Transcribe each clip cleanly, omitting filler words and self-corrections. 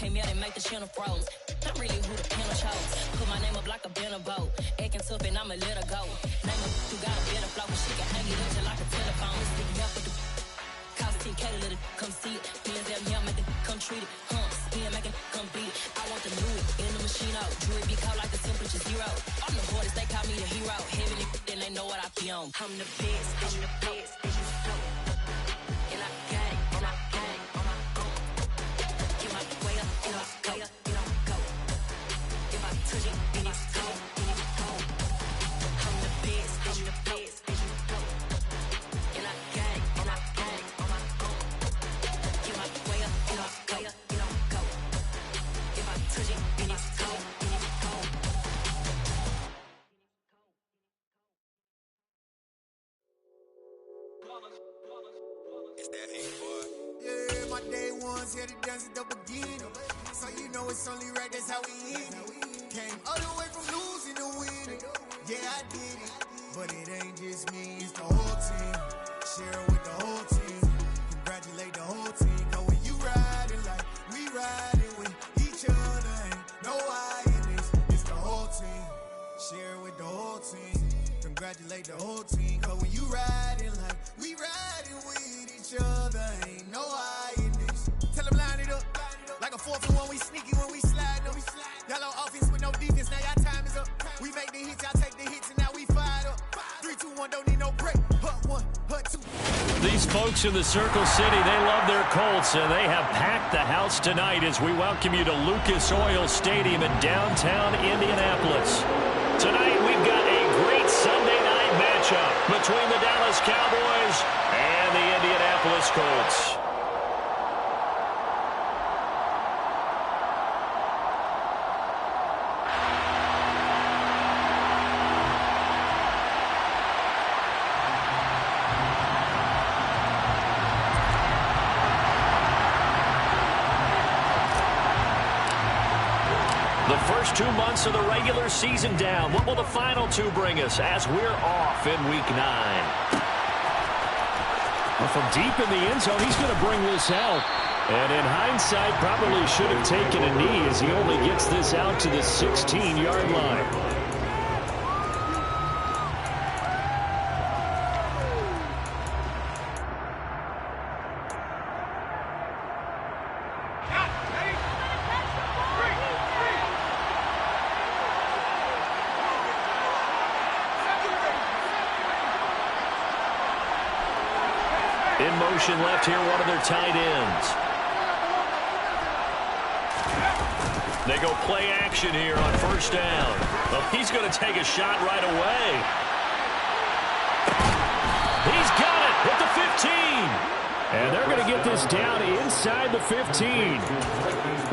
came out and make the channel froze. I'm really who the panel chose. Put my name up like a banner boat. Acting tough and I'ma let her go. Name her who got a better flow. She can hang it up just like a telephone. Sticking up with the cost 10K to let it come see it. Hands down here, make it come treat it. Humps, here, make it come beat it. I want the new in the machine out. Jewelry be cold like the temperature zero. I'm the hardest, they call me the hero. Heavy then they know what I be on. I'm the best, I'm the best, and you know. And I got it, and I got it on my own. Get my way up, and I go, and I go. If I touch it, then it's cold, then it's cold. I'm the best, and you know. And I got it, and I got it on my own. Get my way up, and I go, and I go. If I touch it, then it's cold, then it's cold. It's that hate, boy. Yeah, my day ones here to dance at the beginning. So you know it's only right, that's how we end it. Came all the way from losing to winning. Yeah, I did it. But it ain't just me, it's the whole team. Share it with the whole team. Congratulate the whole team. Cause when you riding like we riding with each other, ain't no I in this. It's the whole team. Share it with the whole team. Congratulate the whole team. Cause when you riding like we riding with each other, ain't no I in this. Tell them line it up. Like a 4-for-1, we sneaky when we slide up. Y'all on offense with no defense, now y'all time is up. We make the hits, y'all take the hits, and now we fired up. 3, 2, 1, don't need no break. Hut 1, hut 2. These folks in the Circle City, they love their Colts, and they have packed the house tonight as we welcome you to Lucas Oil Stadium in downtown Indianapolis. Tonight, we've got a great Sunday night matchup between the Dallas Cowboys and the Indianapolis Colts. The first 2 months of the regular season down. What will the final 2 bring us as we're off in Week 9? Well, from deep in the end zone, he's going to bring this out. And in hindsight, probably should have taken a knee as he only gets this out to the 16-yard line. In motion left here, one of their tight ends. They go play action here on first down. Well, he's going to take a shot right away. He's got it at the 15. And they're going to get this down inside the 15.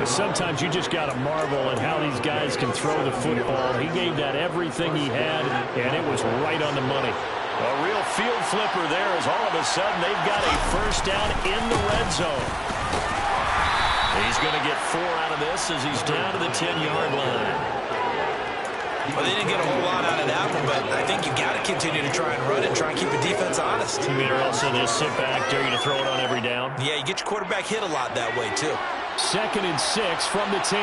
Sometimes you just got to marvel at how these guys can throw the football. He gave that everything he had, and it was right on the money. A real field flipper there as all of a sudden they've got a first down in the red zone. He's going to get 4 out of this as he's down to the 10-yard line. Well, they didn't get a whole lot out of that one, but I think you got to continue to try and run it and try and keep the defense honest. You mean also just sit back, dare you to throw it on every down? Yeah, you get your quarterback hit a lot that way, too. 2nd and 6 from the 10.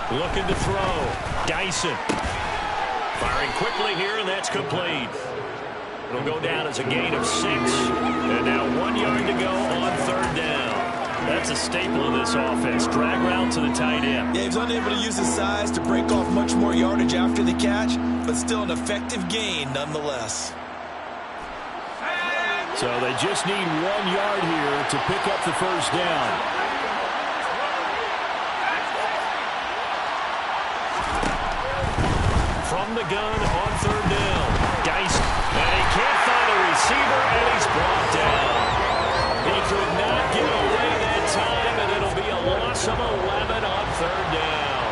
Looking to throw. Dyson. Firing quickly here, and that's complete. It'll go down as a gain of 6. And now 1 yard to go on 3rd down. That's a staple of this offense. Drag route to the tight end. Yeah, he was unable to use his size to break off much more yardage after the catch, but still an effective gain nonetheless. So they just need 1 yard here to pick up the first down. From the gun on 3rd down. Dyson. And he can't find a receiver, and he's brought down. He could not get away that time, and it'll be a loss of 11 on 3rd down.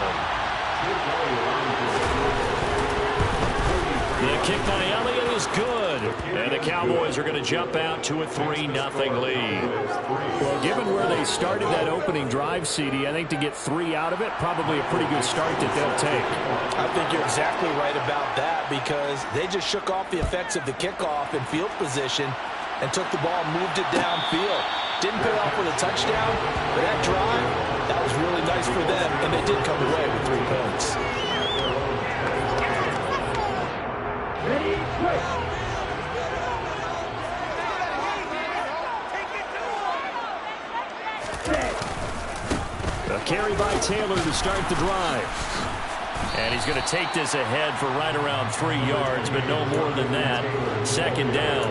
The kick by Elliott is good. And the Cowboys are going to jump out to a 3-0 lead. Well, given where they started that opening drive, CD, I think to get 3 out of it, probably a pretty good start that they'll take. I think you're exactly right about that because they just shook off the effects of the kickoff and field position and took the ball and moved it downfield. Didn't pay off with a touchdown, but that drive, that was really nice for them, and they did come away with 3 points. Ready, play. A carry by Taylor to start the drive. And he's going to take this ahead for right around 3 yards, but no more than that. 2nd down.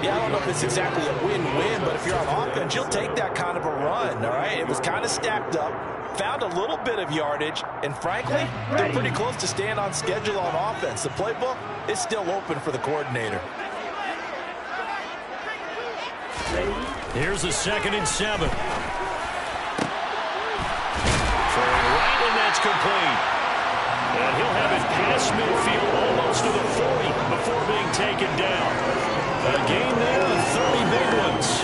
Yeah, I don't know if it's exactly a win-win, but if you're on offense, you'll take that kind of a run, all right? It was kind of stacked up, found a little bit of yardage, and frankly, they're pretty close to staying on schedule on offense. The playbook is still open for the coordinator. Here's a 2nd and 7. And that's complete. And he'll have it past midfield almost to the 40 before being taken down. A gain there of 30 big ones.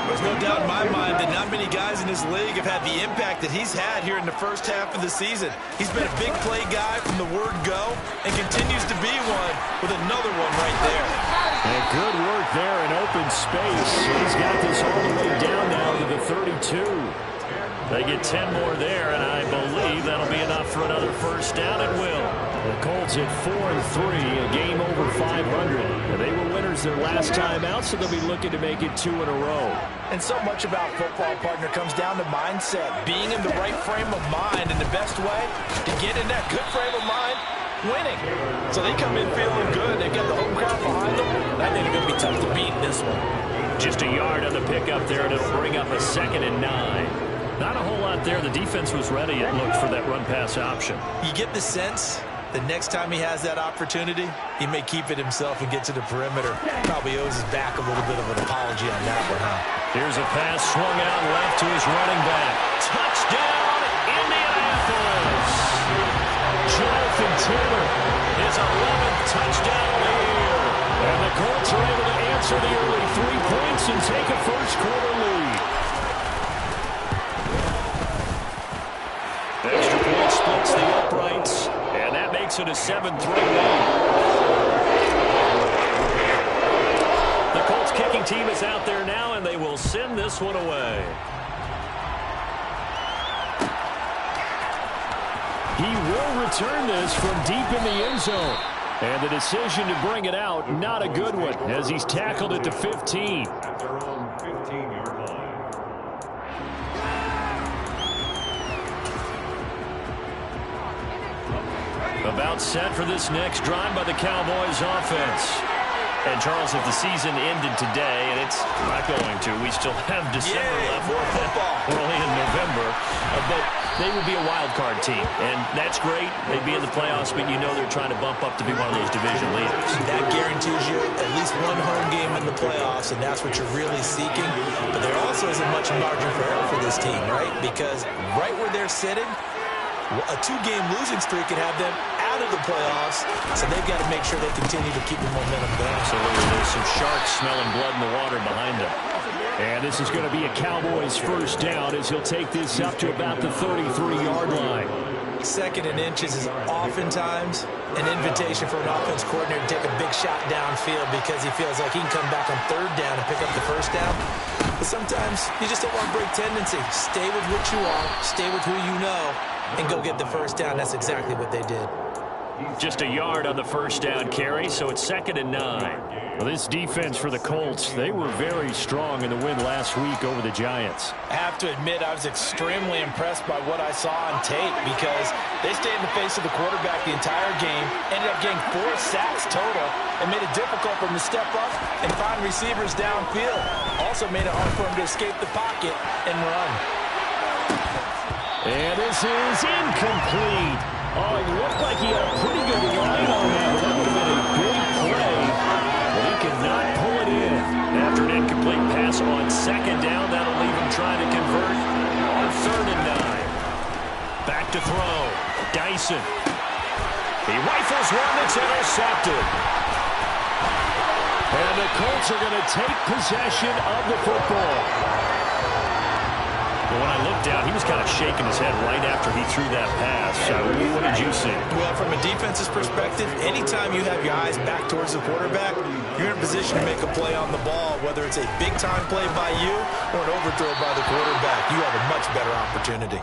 There's no doubt in my mind that not many guys in this league have had the impact that he's had here in the first half of the season. He's been a big play guy from the word go and continues to be one with another one right there. And good work there in open space. He's got this all the way down now to the 32. They get 10 more there, and I believe that'll be enough for another first down at will. The Colts at 4-3, a game over 500. And they were winners their last time out, so they'll be looking to make it 2 in a row. And so much about football, partner, comes down to mindset, being in the right frame of mind, and the best way to get in that good frame of mind, winning. So they come in feeling good. They've got the home crowd behind them. I think it's going to be tough to beat in this one. Just a yard on the pickup there, and it'll bring up a 2nd and 9. Not a whole lot there. The defense was ready, it looked, for that run-pass option. You get the sense the next time he has that opportunity, he may keep it himself and get to the perimeter. Probably owes his back a little bit of an apology on that one, huh? Here's a pass swung out left to his running back. Touchdown, Indianapolis! Jonathan Taylor, his 11th touchdown of the year. And the Colts are able to answer the early 3 points and take a first-quarter lead. Extra point splits the uprights, and that makes it a 7-3 lead. The Colts kicking team is out there now, and they will send this one away. He will return this from deep in the end zone. And the decision to bring it out, not a good one, as he's tackled at the 15. At their own 15-yard line. About set for this next drive by the Cowboys offense. And, Charles, if the season ended today, and it's not going to, we still have December left. More football. Early in November. But they would be a wild card team. And that's great. They'd be in the playoffs, but you know they're trying to bump up to be one of those division leaders. That guarantees you at least one home game in the playoffs, and that's what you're really seeking. But there also isn't much margin for error for this team, right? Because right where they're sitting, a 2-game losing streak could have them out of the playoffs, so they've got to make sure they continue to keep the momentum going. Absolutely. There's some sharks smelling blood in the water behind them. And this is going to be a Cowboys first down as he'll take this up to about the 33-yard line. 2nd and inches is oftentimes an invitation for an offense coordinator to take a big shot downfield because he feels like he can come back on 3rd down and pick up the first down. But sometimes you just don't want to break tendency. Stay with what you are, stay with who you know, and go get the first down. That's exactly what they did. Just a yard on the first down carry, so it's 2nd and 9. Well, this defense for the Colts, they were very strong in the win last week over the Giants. I have to admit, I was extremely impressed by what I saw on tape because they stayed in the face of the quarterback the entire game, ended up getting 4 sacks total, and made it difficult for him to step up and find receivers downfield. Also made it hard for him to escape the pocket and run. And this is incomplete. Oh, it looked like he had a pretty good line on that. That would have been a big play, but he could not pull it in. After an incomplete pass on 2nd down, that'll leave him trying to convert on 3rd and 9. Back to throw. Dyson. He rifles one that's intercepted. And the Colts are going to take possession of the football. Well, when I looked down, he was kind of shaking his head right after he threw that pass. What did you see? Well, from a defense's perspective, anytime you have your eyes back towards the quarterback, you're in a position to make a play on the ball, whether it's a big-time play by you or an overthrow by the quarterback. You have a much better opportunity.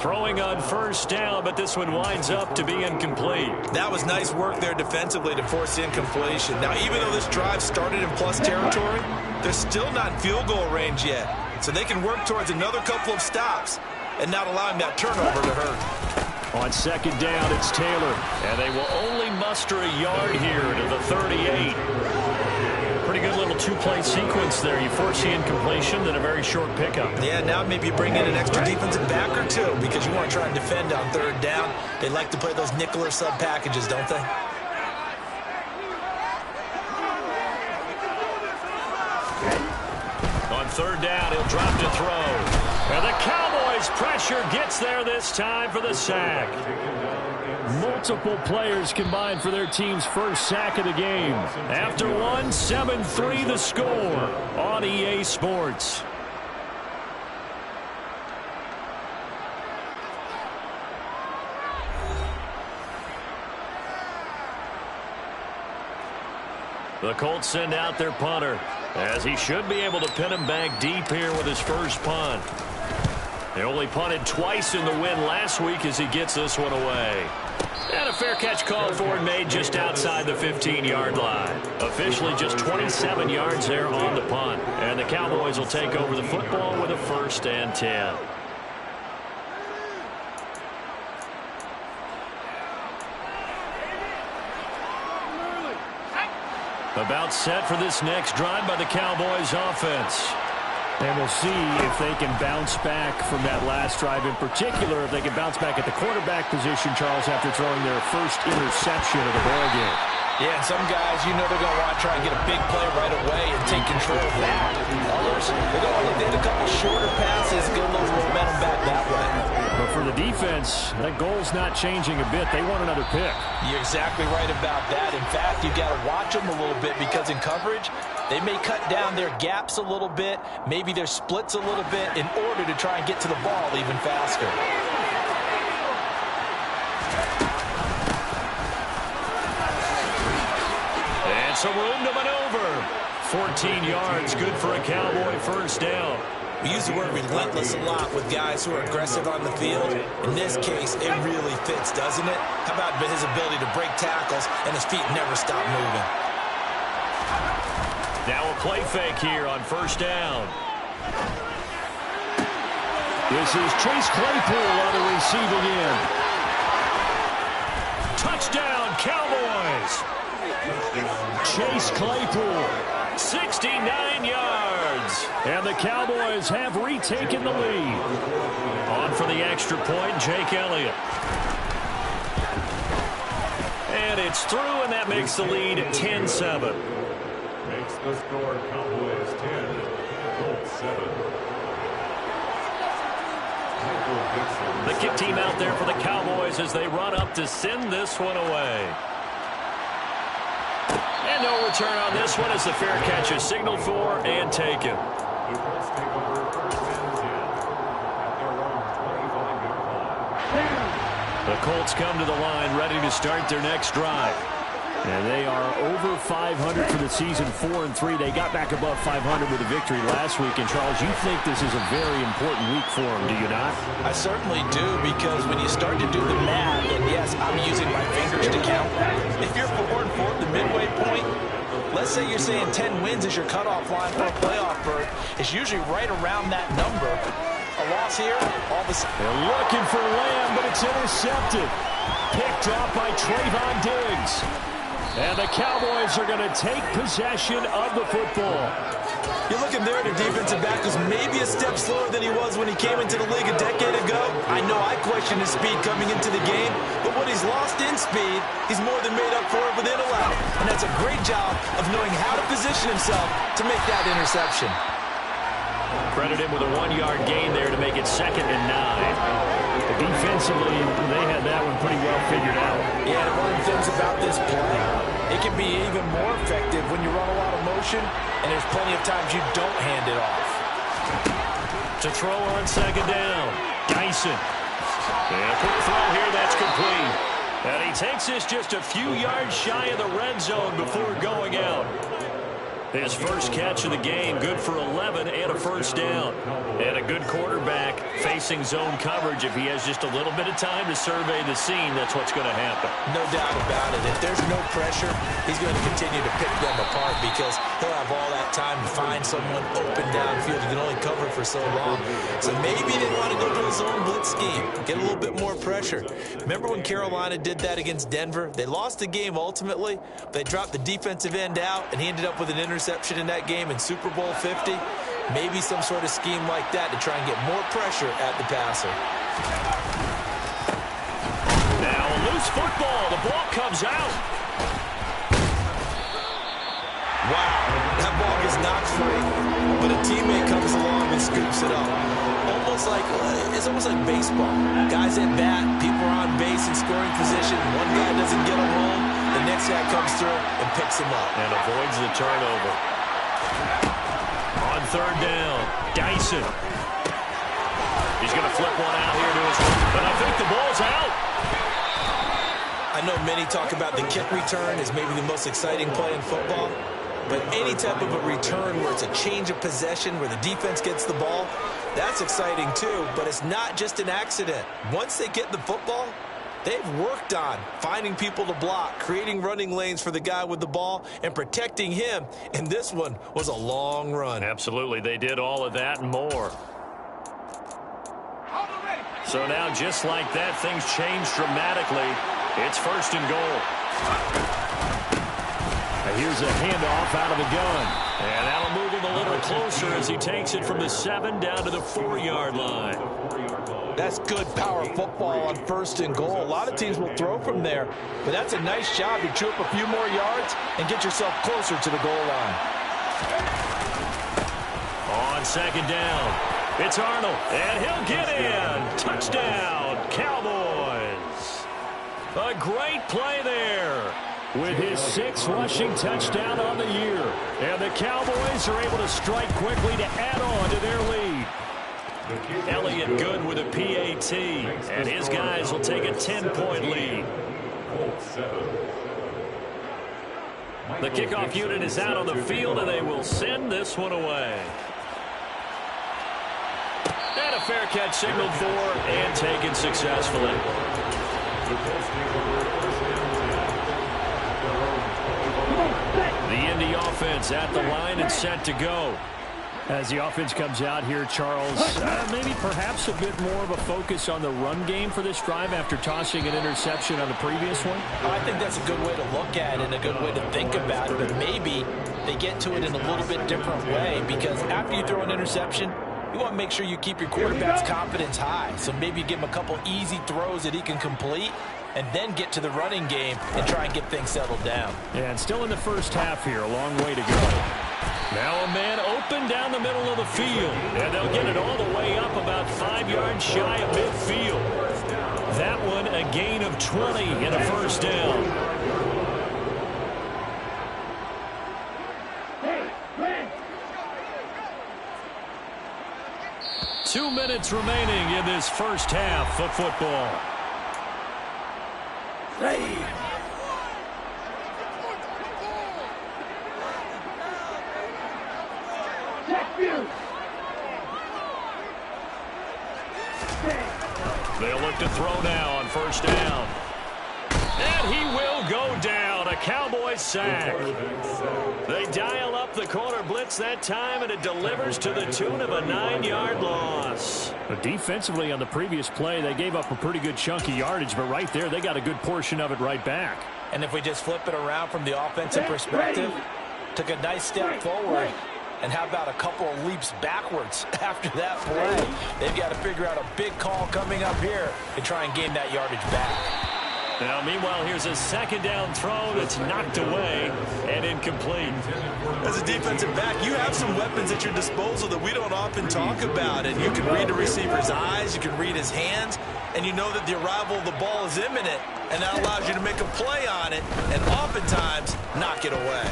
Throwing on first down, but this one winds up to be incomplete. That was nice work there defensively to force incompletion. Now, even though this drive started in plus territory, they're still not in field goal range yet. So they can work towards another couple of stops and not allowing that turnover to hurt. On second down, it's Taylor. And they will only muster a yard here to the 38. Pretty good little two-play sequence there. You force the incompletion, then a very short pickup. Yeah, now maybe you bring in an extra defensive back or two because you want to try and defend on third down. They like to play those nickel or sub packages, don't they? On third down, he'll drop to throw. And the Cowboys' pressure gets there this time for the sack. Multiple players combined for their team's first sack of the game. After one, 7-3 the score on EA Sports. The Colts send out their punter, as he should be able to pin him back deep here with his first punt. They only punted twice in the win last week as he gets this one away. And a fair catch called for and made just outside the 15-yard line. Officially just 27 yards there on the punt. And the Cowboys will take over the football with a 1st and 10. About set for this next drive by the Cowboys offense. And we'll see if they can bounce back from that last drive. In particular, if they can bounce back at the quarterback position, Charles, after throwing their first interception of the ball game. Yeah, some guys, you know they're going to want to try and get a big play right away and take control of that. Others, they're going to want to get a couple shorter passes, get a little momentum back that way. But for the defense, that goal's not changing a bit. They want another pick. You're exactly right about that. In fact, you've got to watch them a little bit because in coverage, they may cut down their gaps a little bit, maybe their splits a little bit in order to try and get to the ball even faster. And some room to maneuver. 14 yards, good for a Cowboy first down. We use the word relentless a lot with guys who are aggressive on the field. In this case, it really fits, doesn't it? How about his ability to break tackles and his feet never stop moving? Now a play fake here on first down. This is Chase Claypool on the receiving end. Touchdown, Cowboys! Chase Claypool, 69 yards. And the Cowboys have retaken the lead. On for the extra point, Jake Elliott. And it's through, and that makes the lead 10-7. Makes the score Cowboys 10, Colts 7. The kick team out there for the Cowboys as they run up to send this one away. And no return on this one as the fair catch is signaled for and taken. The Colts take over 1st and 10 at their own 25-yard line. The Colts come to the line ready to start their next drive. And they are over 500 for the season, 4-3. They got back above 500 with a victory last week. And, Charles, you think this is a very important week for them, do you not? I certainly do, because when you start to do the math, and yes, I'm using my fingers to count. If you're 4-4 at the midway point, let's say you're saying 10 wins is your cutoff line for a playoff berth. It's usually right around that number. A loss here, all of a sudden. They're looking for Lamb, but it's intercepted. Picked off by Trayvon Diggs. And the Cowboys are going to take possession of the football. You're looking there at a defensive back who's maybe a step slower than he was when he came into the league a decade ago. I know I questioned his speed coming into the game, but what he's lost in speed, he's more than made up for it with intellect. And that's a great job of knowing how to position himself to make that interception. Credit him with a 1-yard gain there to make it 2nd and 9. Defensively, they had that one pretty well figured out. Yeah, one of the things about this play, It can be even more effective when you run a lot of motion, and there's plenty of times you don't hand it off. To throw on second down, Dyson. And a quick throw here, that's complete. And he takes this just a few yards shy of the red zone before going out. His first catch of the game, good for 11 and a first down. And a good quarterback facing zone coverage. If he has just a little bit of time to survey the scene, that's what's going to happen. No doubt about it. If there's no pressure, he's going to continue to pick them apart because he'll have all that time to find someone open downfield. He can only cover for so long. So maybe they want to go to a zone blitz scheme, get a little bit more pressure. Remember when Carolina did that against Denver? They lost the game ultimately. They dropped the defensive end out, and he ended up with an interception in that game in Super Bowl 50. Maybe some sort of scheme like that to try and get more pressure at the passer. Now a loose football. The ball comes out. Wow, that ball gets knocked free, but a teammate comes along and scoops it up. It's almost like baseball. Guys at bat, people are on base in scoring position. One guy doesn't get him home. The next guy comes through and picks him up. And avoids the turnover. On third down, Dyson. He's going to flip one out here to his right, but I think the ball's out. I know many talk about the kick return as maybe the most exciting play in football, but any type of a return where it's a change of possession, where the defense gets the ball, that's exciting too, but it's not just an accident. Once they get the football, they've worked on finding people to block, creating running lanes for the guy with the ball, and protecting him, and this one was a long run. Absolutely, they did all of that and more. So now, just like that, things change dramatically. It's first and goal. Here's a handoff out of the gun. And that'll move him a little closer as he takes it from the 7 down to the 4-yard line. That's good power football on first and goal. A lot of teams will throw from there, but that's a nice job to chew up a few more yards and get yourself closer to the goal line. On second down, it's Arnold, and he'll get in. Touchdown, Cowboys. A great play there, with his 6th rushing touchdown on the year. And the Cowboys are able to strike quickly to add on to their lead. Elliott good with a PAT, and his guys will take a 10-point lead. The kickoff unit is out on the field, and they will send this one away. And a fair catch signaled for and taken successfully. The Indy offense at the line and set to go. As the offense comes out here, Charles, maybe perhaps a bit more of a focus on the run game for this drive after tossing an interception on the previous one? I think that's a good way to look at it and a good way to think about it, but maybe they get to it in a little bit different way, because after you throw an interception, you want to make sure you keep your quarterback's confidence high. So maybe give him a couple easy throws that he can complete, and then get to the running game and try and get things settled down. Yeah, and still in the first half here, a long way to go. Now a man open down the middle of the field, and they'll get it all the way up about 5 yards shy of midfield. That one a gain of 20 and a first down. Two minutes remaining in this first half of football. They'll look to throw now on first down. And he will go down. A Cowboys sack. They dial up the corner blitz that time, and it delivers to the tune of a 9-yard loss. But defensively on the previous play, they gave up a pretty good chunk of yardage, but right there, they got a good portion of it right back. And if we just flip it around from the offensive perspective, took a nice step forward. And how about a couple of leaps backwards after that play? They've got to figure out a big call coming up here to try and gain that yardage back. Now, meanwhile, here's a second down throw that's knocked away and incomplete. As a defensive back, you have some weapons at your disposal that we don't often talk about. And you can read the receiver's eyes, you can read his hands, and you know that the arrival of the ball is imminent. And that allows you to make a play on it and oftentimes knock it away.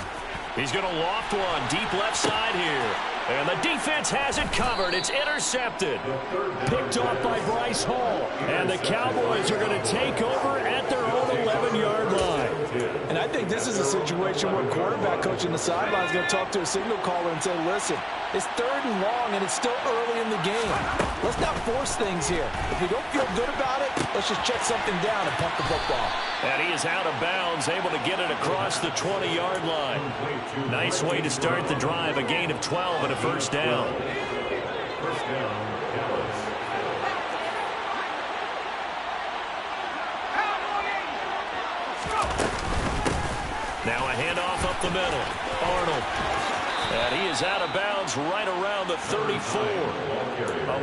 He's going to loft one deep left side here. And the defense has it covered. It's intercepted. Picked off by Bryce Hall. And the Cowboys are going to take over at their own 11-yard line. And I think this is a situation where quarterback coach in the sideline is going to talk to a signal caller and say, listen, it's 3rd and long, and it's still early in the game. Let's not force things here. If we don't feel good about it, let's just check something down and punt the football. And he is out of bounds, able to get it across the 20-yard line. Nice way to start the drive, a gain of 12 and a first down. First down, Dallas. Now a handoff up the middle. Arnold. And he is out of bounds right around the 34.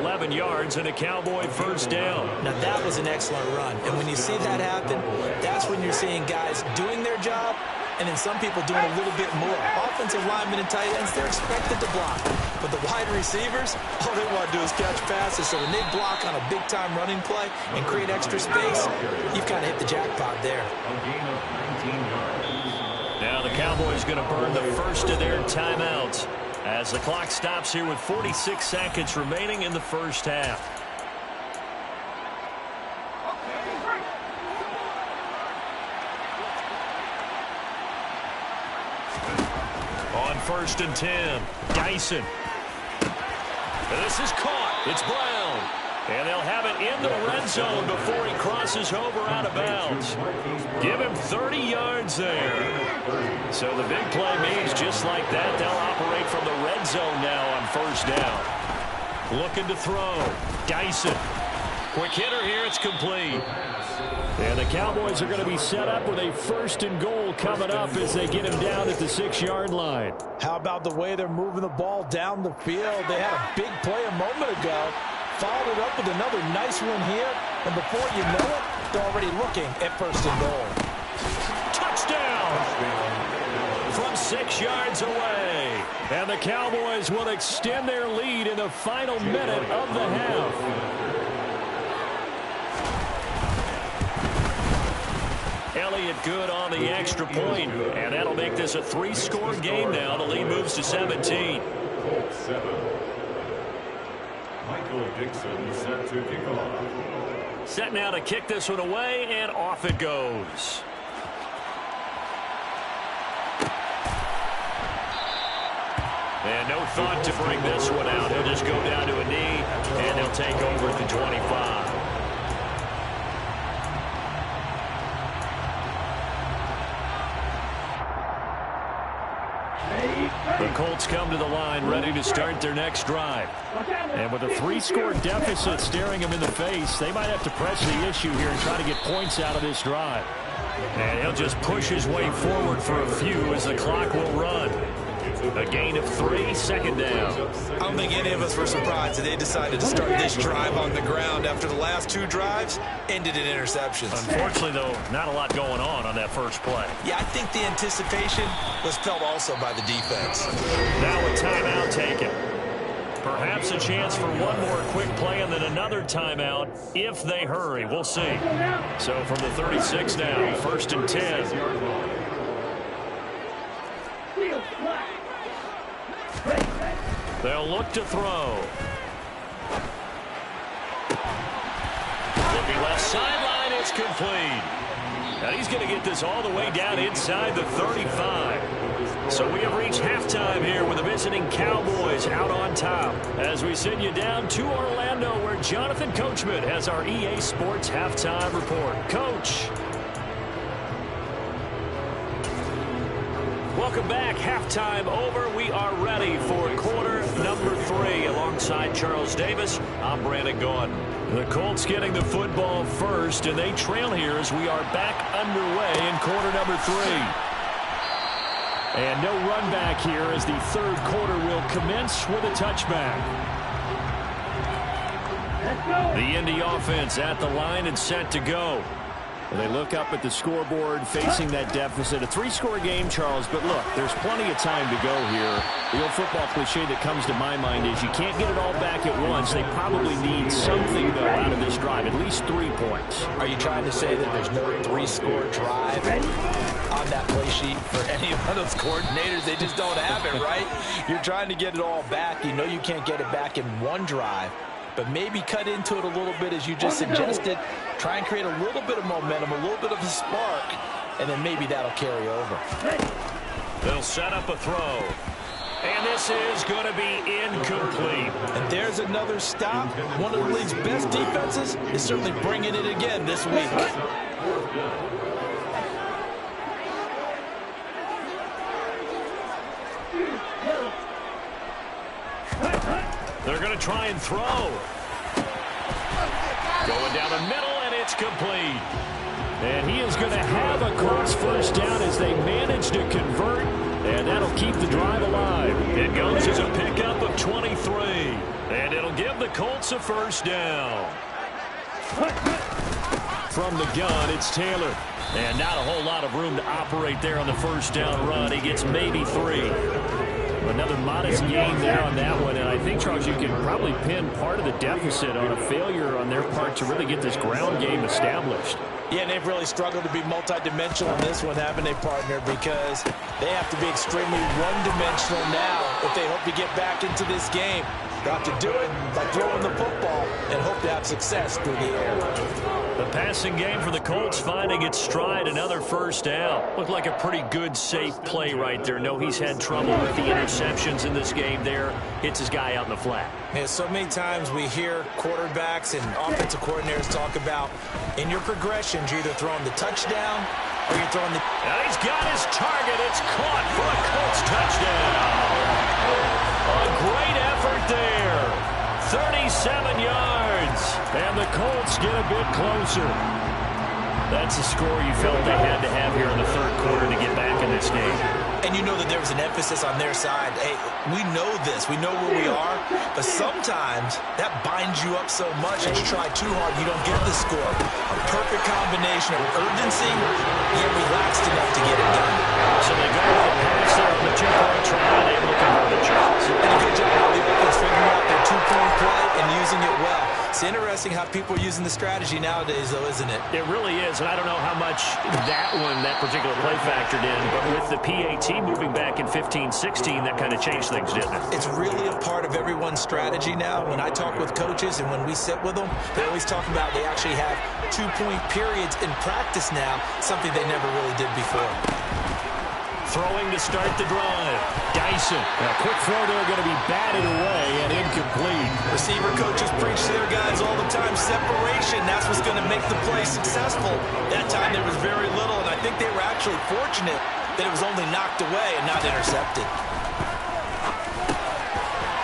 11 yards and a Cowboy first down. Now, that was an excellent run. And when you see that happen, that's when you're seeing guys doing their job and then some people doing a little bit more. Offensive linemen and tight ends, they're expected to block. But the wide receivers, all they want to do is catch passes. So when they block on a big-time running play and create extra space, you've kind of hit the jackpot there. A gain of 19 yards. Now the Cowboys going to burn the first of their timeouts as the clock stops here with 46 seconds remaining in the first half. On 1st and 10, Dyson. This is caught. It's Brown. And they'll have it in the red zone before he crosses over out of bounds. Give him 30 yards there. So the big play means just like that, they'll operate from the red zone now on 1st down. Looking to throw. Dyson. Quick hitter here. It's complete. And the Cowboys are going to be set up with a 1st and goal coming up as they get him down at the 6-yard line. How about the way they're moving the ball down the field? They had a big play a moment ago. Followed it up with another nice one here. And before you know it, they're already looking at 1st and goal. Touchdown! From 6 yards away. And the Cowboys will extend their lead in the final minute of the half. Elliott good on the extra point. And that'll make this a 3-score game now. The lead moves to 17. Colts 7. Michael Dixon set to kick off. Set now to kick this one away, and off it goes. And no thought to bring this one out. He'll just go down to a knee, and they'll take over at the 25. The Colts come to the line ready to start their next drive. And with a 3-score deficit staring them in the face, they might have to press the issue here and try to get points out of this drive. And he'll just push his way forward for a few as the clock will run. A gain of 3, 2nd down. I don't think any of us were surprised that they decided to start this drive on the ground after the last 2 drives ended in interceptions. Unfortunately, though, not a lot going on that first play. Yeah, I think the anticipation was felt also by the defense. Now a timeout taken. Perhaps a chance for one more quick play and then another timeout if they hurry. We'll see. So from the 36 now, 1st and 10. They'll look to throw. Looking left sideline, it's complete. And he's going to get this all the way down inside the 35. So we have reached halftime here with the visiting Cowboys out on top. As we send you down to Orlando where Jonathan Coachman has our EA Sports halftime report. Coach. Welcome back. Halftime over. We are ready for quarter number 3. Alongside Charles Davis, I'm Brandon Gaudin. The Colts getting the football first, and they trail here as we are back underway in quarter number 3. And no run back here as the 3rd quarter will commence with a touchback. The Indy offense at the line and set to go. Well, they look up at the scoreboard, facing that deficit. A 3-score game, Charles, but look, there's plenty of time to go here. The old football cliche that comes to my mind is you can't get it all back at once. They probably need something, though, out of this drive, at least 3 points. Are you trying to say that there's no 3-score drive on that play sheet for any one of those coordinators? They just don't have it, right? You're trying to get it all back. You know you can't get it back in one drive. But maybe cut into it a little bit, as you just suggested. Try and create a little bit of momentum, a little bit of a spark, and then maybe that'll carry over. They'll set up a throw. And this is going to be incomplete. And there's another stop. One of the league's best defenses is certainly bringing it again this week. They're going to try and throw. Going down the middle, and it's complete. And he is going to have a Colts first down as they manage to convert, and that'll keep the drive alive. It goes as a pickup of 23, and it'll give the Colts a first down. From the gun, it's Taylor. And not a whole lot of room to operate there on the first down run. He gets maybe 3. Another modest gain there on that one, and I think, Charles, you can probably pin part of the deficit on a failure on their part to really get this ground game established. Yeah, and they've really struggled to be multidimensional in this one, haven't they, partner? Because they have to be extremely one-dimensional now if they hope to get back into this game. They'll have to do it by throwing the football and hope to have success through the air. The passing game for the Colts finding its stride, another first down. Looked like a pretty good, safe play right there. No, he's had trouble with the interceptions in this game there. Hits his guy out in the flat. Yeah, so many times we hear quarterbacks and offensive coordinators talk about in your progressions, you're either throwing the touchdown or you're throwing the... And he's got his target. It's caught for a Colts touchdown. A great effort there. 37 yards. And the Colts get a bit closer. That's a score you felt they had to have here in the third quarter to get back in this game. And you know that there was an emphasis on their side. Hey, we know this. We know where we are. But sometimes that binds you up so much that you try too hard, you don't get the score. A perfect combination of urgency, yet relaxed enough to get it done. So they go with the pass there on the 2-point try, and able to convert the chance. And a good job of the offense figuring out their 2-point play and using it well. It's interesting how people are using the strategy nowadays, though, isn't it? It really is, and I don't know how much that particular play factored in, but with the PAT moving back in 15-16, that kind of changed things, didn't it? It's really a part of everyone's strategy now. When I talk with coaches and when we sit with them, they always talk about they actually have 2-point periods in practice now, something they never really did before. Throwing to start the drive. Dyson. A quick throw there going to be batted away and incomplete. Receiver coaches preach to their guys all the time. Separation, that's what's going to make the play successful. That time there was very little, and I think they were actually fortunate that it was only knocked away and not intercepted.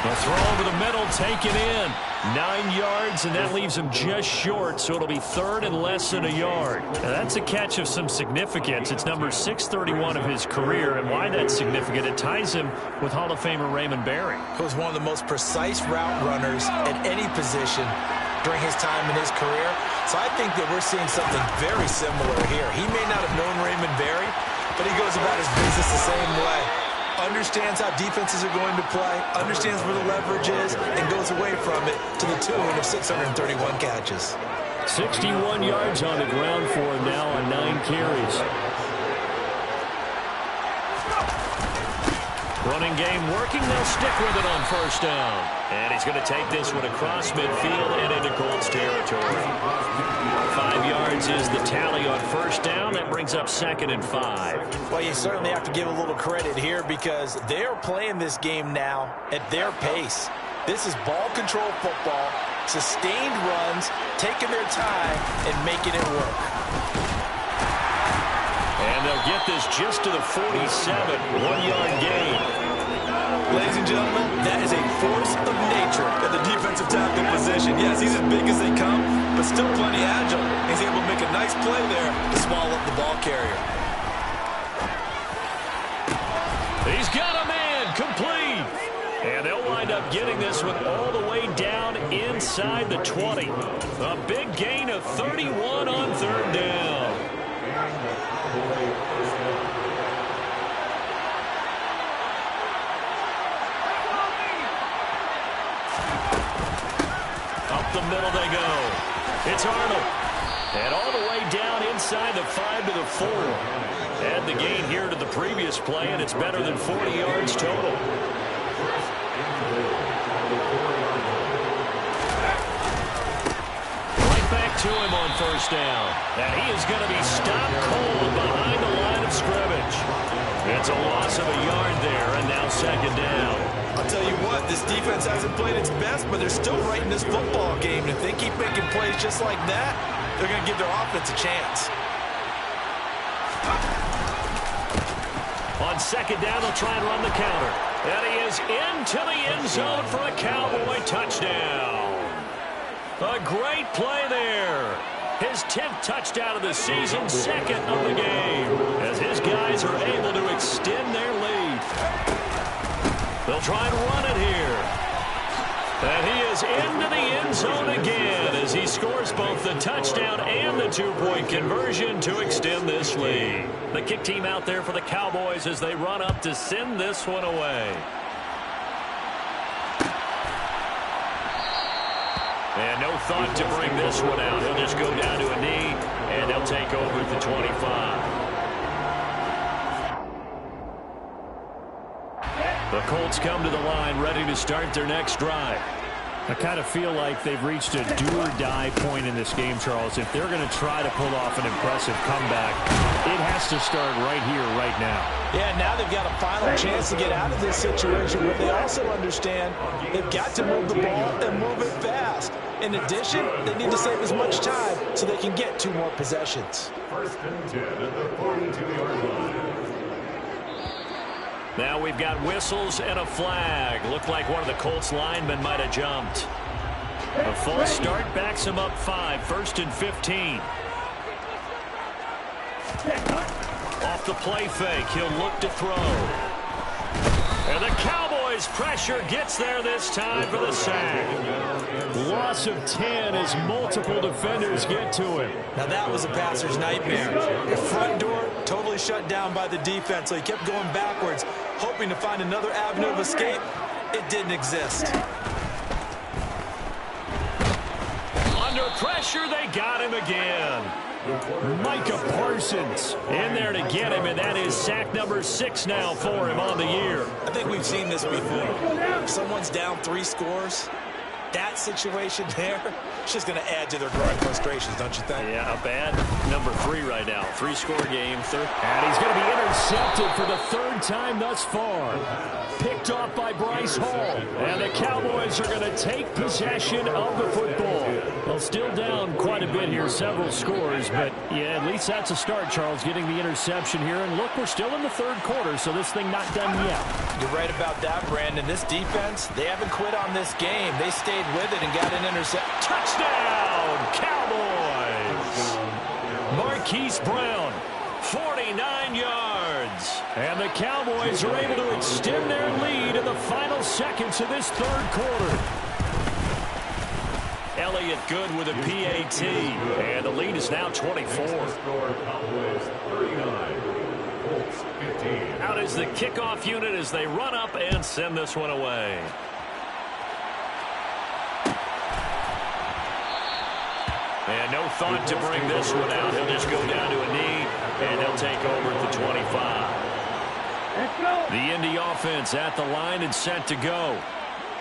The throw over the middle, taken in. 9 yards, and that leaves him just short, so it'll be third and less than a yard. Now, that's a catch of some significance. It's number 631 of his career, and why that's significant, it ties him with Hall of Famer Raymond Berry. He was one of the most precise route runners at any position during his time in his career. So I think that we're seeing something very similar here. He may not have known Raymond Berry, but he goes about his business the same way. Understands how defenses are going to play, understands where the leverage is, and goes away from it to the tune of 631 catches. 61 yards on the ground for him now on 9 carries. Running game working. They'll stick with it on first down. And he's going to take this one across midfield and into Colts territory. 5 yards is the tally on first down. That brings up 2nd and 5. Well, you certainly have to give a little credit here because they're playing this game now at their pace. This is ball control football, sustained runs, taking their time, and making it work. And they'll get this just to the 47, 1-yard gain. Ladies and gentlemen, that is a force of nature at the defensive tackle position. Yes, he's as big as they come, but still plenty agile. He's able to make a nice play there to swallow up the ball carrier. He's got a man complete. And they'll wind up up getting this one all the way down inside the 20. A big gain of 31 on third down. Up the middle they go. It's Arnold. And all the way down inside the 5 to the 4. Add the gain here to the previous play, and it's better than 40 yards total. Right back to him on first down. And he is going to be stopped cold behind the line of scrimmage. It's a loss of a yard there, and now second down. I'll tell you what, this defense hasn't played its best, but they're still right in this football game. And if they keep making plays just like that, they're going to give their offense a chance. On second down, they'll try and run the counter. And he is into the end zone for a Cowboy touchdown. A great play there. His 10th touchdown of the season, second of the game, as his guys are able to extend their lead. They'll try and run it here. And he is into the end zone again as he scores both the touchdown and the two-point conversion to extend this lead. The kick team out there for the Cowboys as they run up to send this one away. And no thought to bring this one out. He'll just go down to a knee, and they'll take over at the 25. The Colts come to the line ready to start their next drive. I kind of feel like they've reached a do-or-die point in this game, Charles. If they're going to try to pull off an impressive comeback, it has to start right here, right now. Yeah, now they've got a final chance to get out of this situation, but they also understand they've got to move the ball and move it fast. In addition, they need to save as much time so they can get 2 more possessions. First and 10 at the 42-yard line. Now we've got whistles and a flag. Looked like one of the Colts linemen might have jumped. A false start backs him up 5. First and 15. Off the play fake, he'll look to throw. And the Cowboys pressure gets there this time for the sack. Loss of 10 as multiple defenders get to him. Now that was a passer's nightmare. The front door totally shut down by the defense, so he kept going backwards, hoping to find another avenue of escape. It didn't exist. Under pressure, they got him again. Micah Parsons in there to get him, and that is sack number 6 now for him on the year. I think we've seen this before. If someone's down 3 scores, that situation there, it's just going to add to their growing frustrations, don't you think? Yeah, a bad number 3 right now. 3-score game. And he's going to be intercepted for the 3rd time thus far. Picked off by Bryce Hall. And the Cowboys are going to take possession of the football. Well, still down quite a bit here, several scores. But, yeah, at least that's a start, Charles, getting the interception here. And, look, we're still in the 3rd quarter, so this thing not done yet. You're right about that, Brandon. This defense, they haven't quit on this game. They stayed with it and got an interception. Touchdown, Cowboys! Marquise Brown, 49 yards. And the Cowboys are able to extend their lead in the final seconds of this 3rd quarter. Elliott good with a PAT. And the lead is now 24. Out is the kickoff unit as they run up and send this one away. And no thought to bring this one out. He'll just go down to a knee, and he'll take over at the 25. The Indy offense at the line and set to go.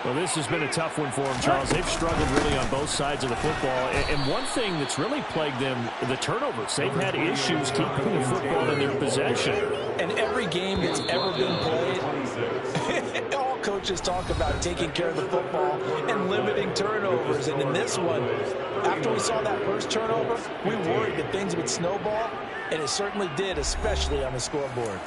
Well, this has been a tough one for them, Charles. They've struggled really on both sides of the football. And one thing that's really plagued them, the turnovers. They've had issues keeping the football in their possession. And every game that's ever been played, all coaches talk about taking care of the football and limiting turnovers. And in this one, after we saw that first turnover, we worried that things would snowball, and it certainly did, especially on the scoreboard.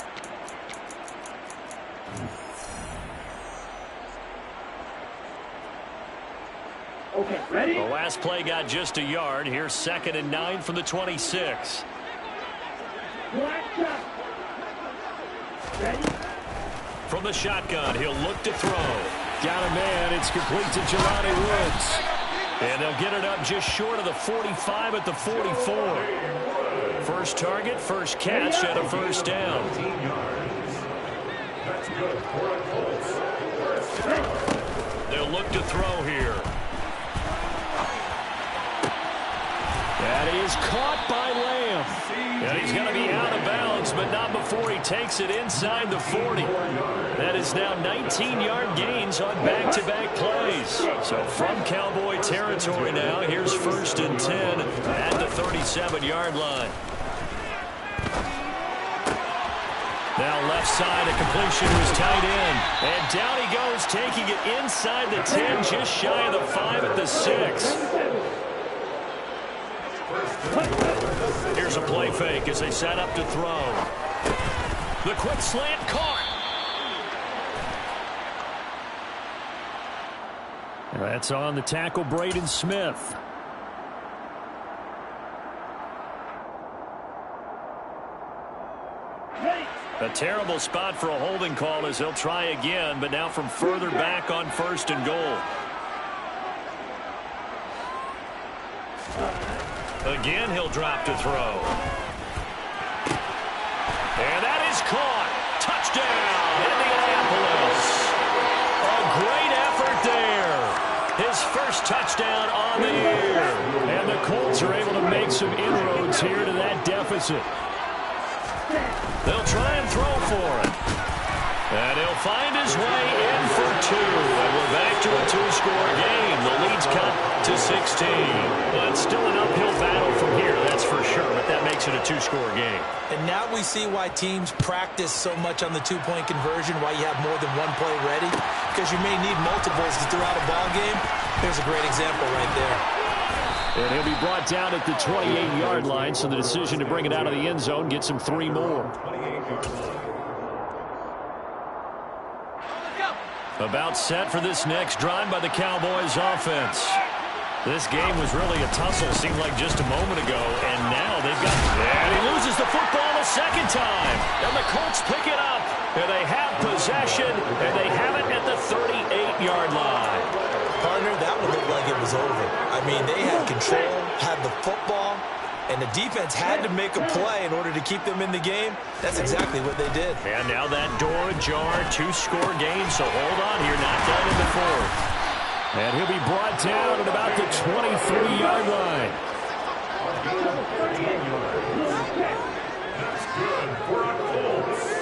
Okay, ready? The last play got just a yard. Here's 2nd and 9 from the 26. Ready? From the shotgun, he'll look to throw. Got a man. It's complete to Jelani Woods. And they'll get it up just short of the 45 at the 44. First target, first catch, and a first down. That's good for a Colts. They'll look to throw here. That is caught by Lamb. And he's going to be out of bounds, but not before he takes it inside the 40. That is now 19-yard gains on back-to-back plays. So from Cowboy territory now, here's 1st and 10 at the 37-yard line. Now left side, a completion to his tight end. And down he goes, taking it inside the 10, just shy of the 5 at the 6. Here's a play fake as they set up to throw. The quick slant caught. That's on the tackle, Braden Smith. A terrible spot for a holding call as they'll try again, but now from further back on 1st and goal. Again, he'll drop to throw. And that is caught. Touchdown, Indianapolis. A great effort there. His first touchdown on the year. And the Colts are able to make some inroads here to that deficit. They'll try and throw for it. And he'll find his way in for 2. And we're back to a 2-score game. The lead's cut to 16. But still an uphill battle from here, that's for sure. But that makes it a 2-score game. And now we see why teams practice so much on the 2-point conversion, why you have more than one play ready. Because you may need multiples to throw out a ball game. Here's a great example right there. And he'll be brought down at the 28-yard line, so the decision to bring it out of the end zone gets him 3 more. About set for this next drive by the Cowboys offense. This game was really a tussle, seemed like just a moment ago, and now they've got... And he loses the football a second time. And the Colts pick it up, and they have possession, and they have it at the 38-yard line. Partner, that would look like it was over. I mean, they had control, had the football, and the defense had to make a play in order to keep them in the game. That's exactly what they did. And now that door ajar, 2-score game, so hold on here, not done in the 4th. And he'll be brought down at about the 23-yard line. That's good for a Colts.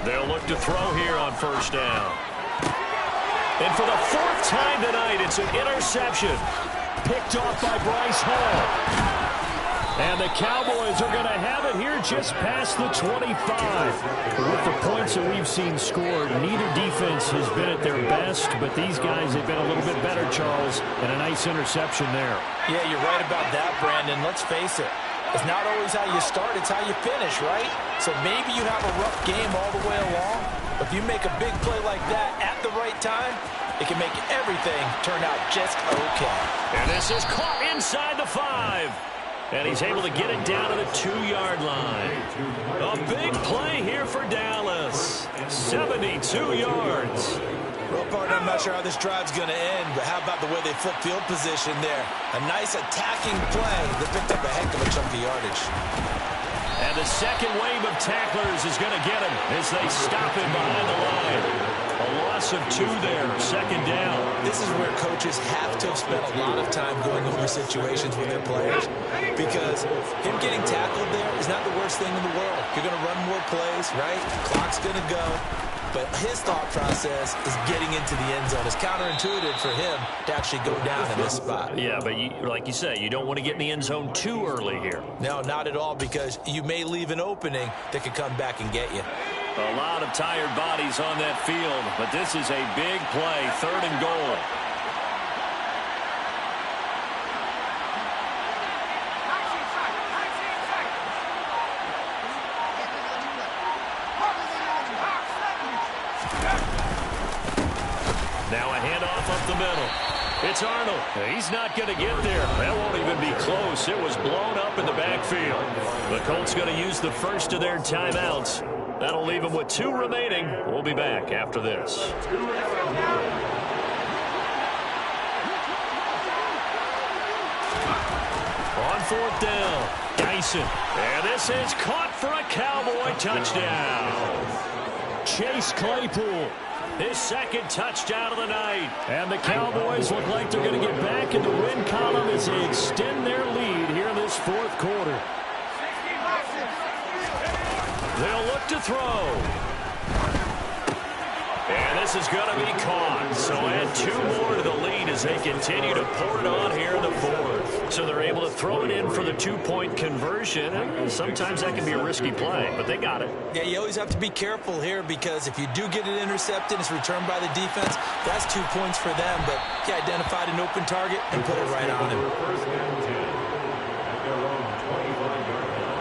They'll look to throw here on 1st down. And for the 4th time tonight, it's an interception. Picked off by Bryce Hall. And the Cowboys are going to have it here just past the 25. With the points that we've seen scored, neither defense has been at their best, but these guys have been a little bit better, Charles, and a nice interception there. Yeah, you're right about that, Brandon. Let's face it. It's not always how you start, it's how you finish, right? So maybe you have a rough game all the way along, but if you make a big play like that at the right time, it can make everything turn out just okay. And this is caught inside the 5. And he's able to get it down to the 2-yard line. A big play here for Dallas. 72 yards. Well, partner, I'm not sure how this drive's going to end, but how about the way they flip field position there? A nice attacking play that picked up a heck of a chunk of yardage. And the second wave of tacklers is going to get him as they stop him behind the line. A loss of 2 there, 2nd down. This is where coaches have to have spent a lot of time going over situations with their players, because him getting tackled there is not the worst thing in the world. You're going to run more plays, right? Clock's going to go. But his thought process is getting into the end zone. It's counterintuitive for him to actually go down in this spot. Yeah, but like you say, you don't want to get in the end zone too early here. No, not at all, because you may leave an opening that could come back and get you. A lot of tired bodies on that field, but this is a big play, 3rd and goal. Now a handoff up the middle. It's Arnold. He's not going to get there. That won't even be close. It was blown up in the backfield. The Colts going to use the first of their timeouts. That'll leave them with 2 remaining. We'll be back after this. On 4th down, Dyson. And this is caught for a Cowboy touchdown. Chase Claypool, his 2nd touchdown of the night. And the Cowboys look like they're going to get back in the win column as they extend their lead here in this 4th quarter. They'll look to throw. And this is going to be caught. So add 2 more to the lead as they continue to pour it on here in the 4th. So they're able to throw it in for the 2-point conversion. And sometimes that can be a risky play, but they got it. Yeah, you always have to be careful here because if you do get it intercepted, it's returned by the defense. That's 2 points for them, but he identified an open target and put it right on him. First and 10 at their own 25-yard line.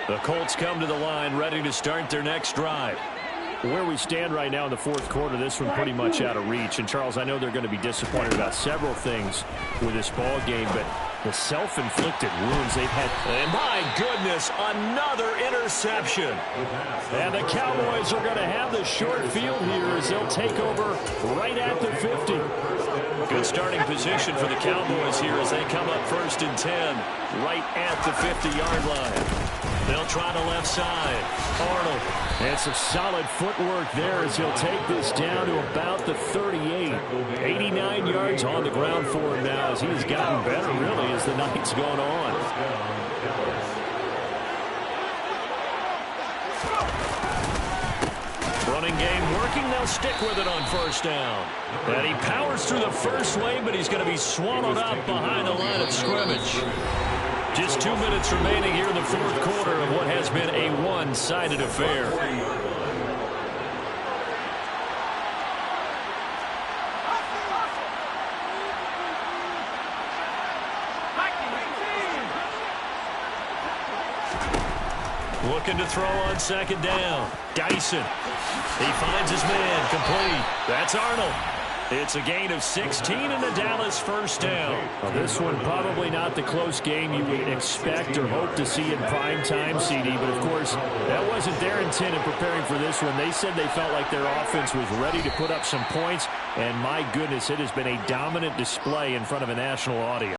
The Colts come to the line ready to start their next drive. Where we stand right now in the 4th quarter, this one pretty much out of reach. And, Charles, I know they're going to be disappointed about several things with this ball game, but the self-inflicted wounds they've had. And, my goodness, another interception. And the Cowboys are going to have the short field here as they'll take over right at the 50. Good starting position for the Cowboys here as they come up 1st and 10 right at the 50-yard line. They'll try the left side. Arnold. And some solid footwork there as he'll take this down to about the 38. 89 yards on the ground for him now as he's gotten better, really, as the night's gone on. Running game working. They'll stick with it on 1st down. And he powers through the first wave, but he's going to be swallowed up behind the line of scrimmage. Just 2 minutes remaining here in the 4th quarter of what has been a one-sided affair. Looking to throw on 2nd down. Dyson. He finds his man. Complete. That's Arnold. It's a gain of 16 and the Dallas 1st down. Well, this one probably not the close game you would expect or hope to see in prime time, CD. But, of course, that wasn't their intent in preparing for this one. They said they felt like their offense was ready to put up some points. And, my goodness, it has been a dominant display in front of a national audience.